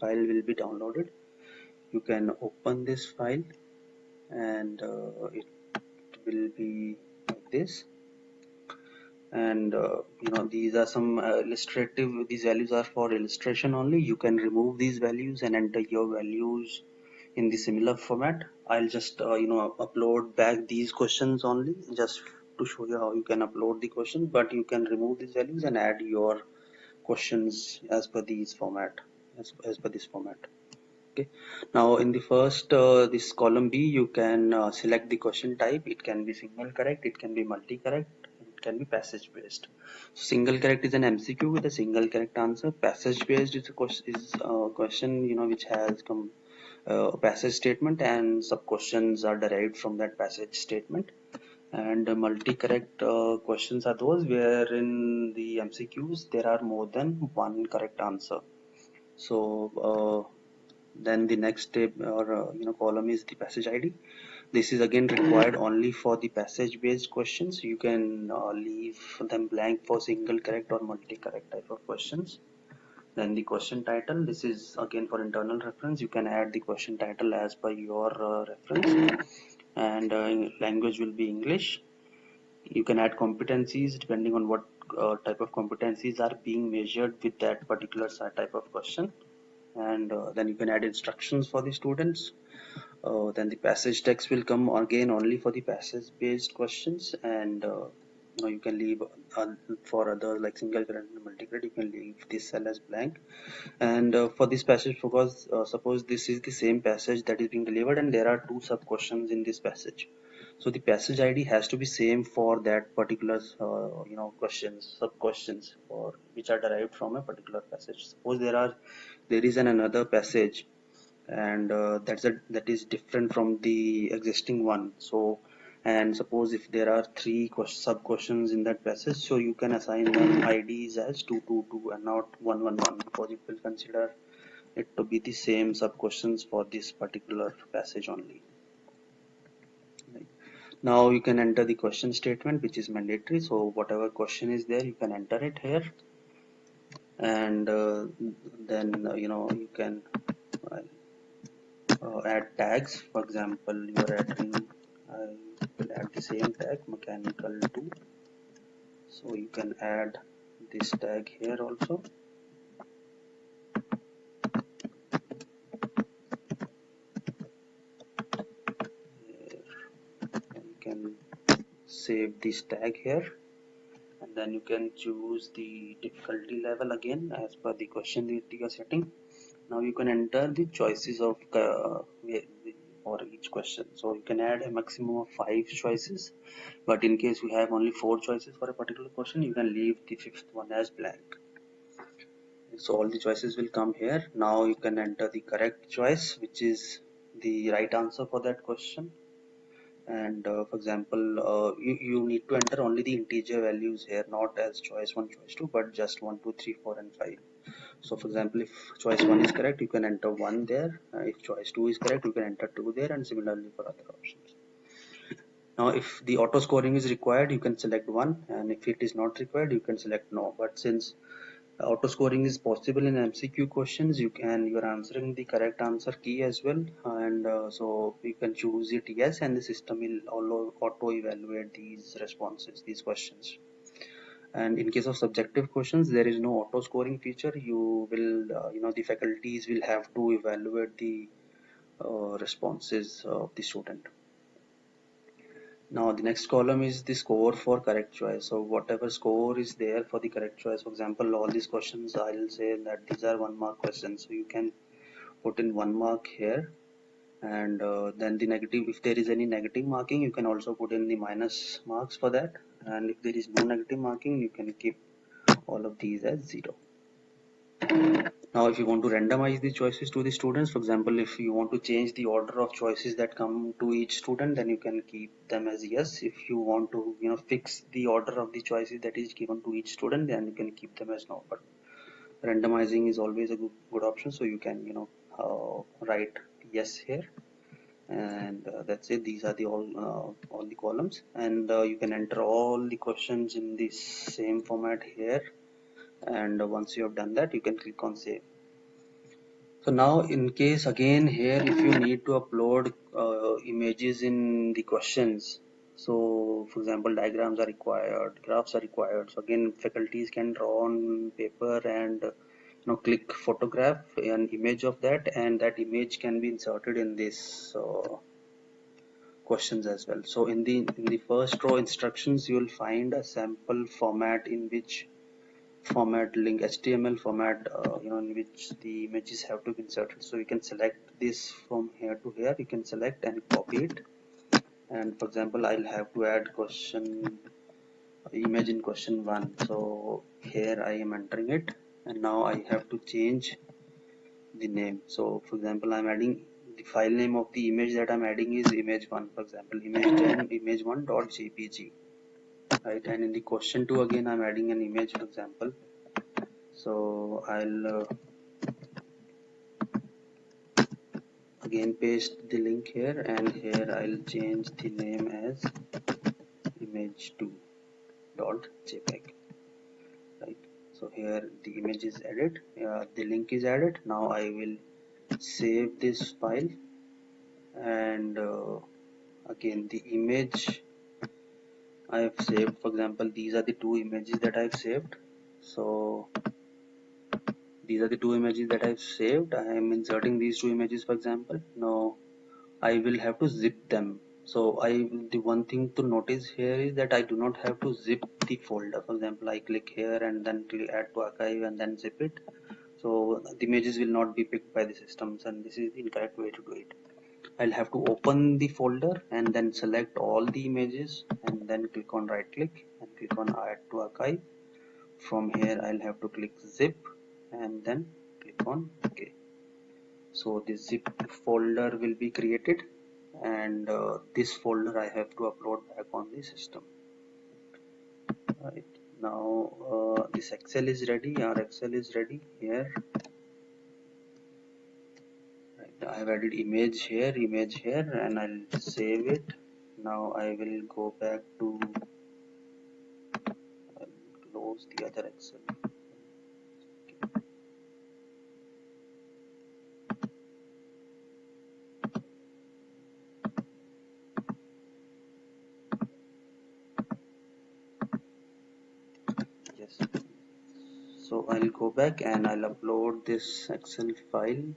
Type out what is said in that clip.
file will be downloaded. You can open this file, and it will be like this. And these are some illustrative, these values are for illustration only. You can remove these values and enter your values in the similar format. I'll just upload back these questions only, just to show you how you can upload the questions, but you can remove these values and add your questions as per these format, as per this format. Okay, now in the first this column B, you can select the question type. It can be single correct, it can be multi correct, it can be passage based. So single correct is an MCQ with a single correct answer. Passage based is a question which has a passage statement, and sub questions are derived from that passage statement. And multi correct questions are those where in the MCQs there are more than one correct answer. So then the next step or column is the passage ID. This is again required only for the passage based questions. You can leave them blank for single correct or multi correct type of questions. Then the question title, this is again for internal reference. You can add the question title as per your reference, and language will be English. You can add competencies depending on what type of competencies are being measured with that particular type of question. And then you can add instructions for the students. Then the passage text will come again only for the passage based questions, and you can leave for other like single correct and multi correct, you can leave this cell as blank. And for this passage, because suppose this is the same passage that is being delivered and there are two sub questions in this passage, so the passage ID has to be same for that particular questions, sub questions, or which are derived from a particular passage. Suppose there is another passage, and that is different from the existing one. So, and suppose if there are three sub questions in that passage, so you can assign them IDs as 222 and not 111, because it will consider it to be the same sub questions for this particular passage only. Right. Now you can enter the question statement, which is mandatory. So whatever question is there, you can enter it here, and then you can add tags. For example, you are adding, I will add the same tag, mechanical 2. So you can add this tag here also. Here, you can save this tag here, and then you can choose the difficulty level again as per the question that you are setting. Now you can enter the choices of for each question. So you can add a maximum of 5 choices, but in case you have only 4 choices for a particular question, you can leave the fifth one as blank. So all the choices will come here. Now you can enter the correct choice, which is the right answer for that question. And for example, you need to enter only the integer values here, not as choice 1, choice 2, but just 1, 2, 3, 4 and 5. So for example, if choice 1 is correct, you can enter 1 there. If choice 2 is correct, you can enter 2 there, and similarly for other options. Now if the auto scoring is required, you can select 1, and if it is not required, you can select no. But since auto scoring is possible in MCQ questions, you are answering the correct answer key as well, and so you can choose it yes, and the system will auto evaluate these responses, these questions. And in case of subjective questions, there is no auto scoring feature. You will the faculties will have to evaluate the responses of the student. Now the next column is the score for correct choice. So whatever score is there for the correct choice, for example, all these questions, I'll say that these are 1 mark questions, so you can put in 1 mark here. And then the negative, if there is any negative marking, you can also put in the minus marks for that. And if there is no negative marking, you can keep all of these as 0. Now if you want to randomize the choices to the students, for example, if you want to change the order of choices that come to each student, then you can keep them as yes. If you want to fix the order of the choices that is given to each student, then you can keep them as no. But randomizing is always a good option, so you can write yes here, and that's it. These are the all the columns, and you can enter all the questions in the same format here. And once you have done that, you can click on save. So now in case again here, if you need to upload images in the questions, so for example diagrams are required, graphs are required, so again faculties can draw on paper and click photograph an image of that, and that image can be inserted in this questions as well. So in the first row instructions, you will find a sample format in which format link HTML format, in which the images have to be inserted. So you can select this from here to here. You can select and copy it. And for example, I'll have to add question image in question 1. So here I am entering it, and now I have to change the name. So for example, I'm adding the file name of the image that I'm adding is image1. For example, image10 image1.jpg. Right, and in the question 2 again I'm adding an image, for example. So I'll again paste the link here, and here I'll change the name as image2.jpg. Right, so here the image is added, the link is added. Now I will save this file, and again the image I have saved, for example these are the two images that I've saved. So these are the two images that I've saved. I am inserting these two images, for example. Now I will have to zip them. So the one thing to notice here is that I do not have to zip the folder. For example, I click here and then click add to archive and then zip it. So the images will not be picked by the systems, and this is the incorrect way to do it. I'll have to open the folder and then select all the images and then click on right click and click on add to archive. From here I'll have to click zip and then click on OK. So the zip folder will be created, and this folder I have to upload back on the system. Right, now this Excel is ready. Our Excel is ready here. Right, I have added image here, and I'll save it. Now I will go back to close the other Excel. Yes. So I'll go back and I'll upload this Excel file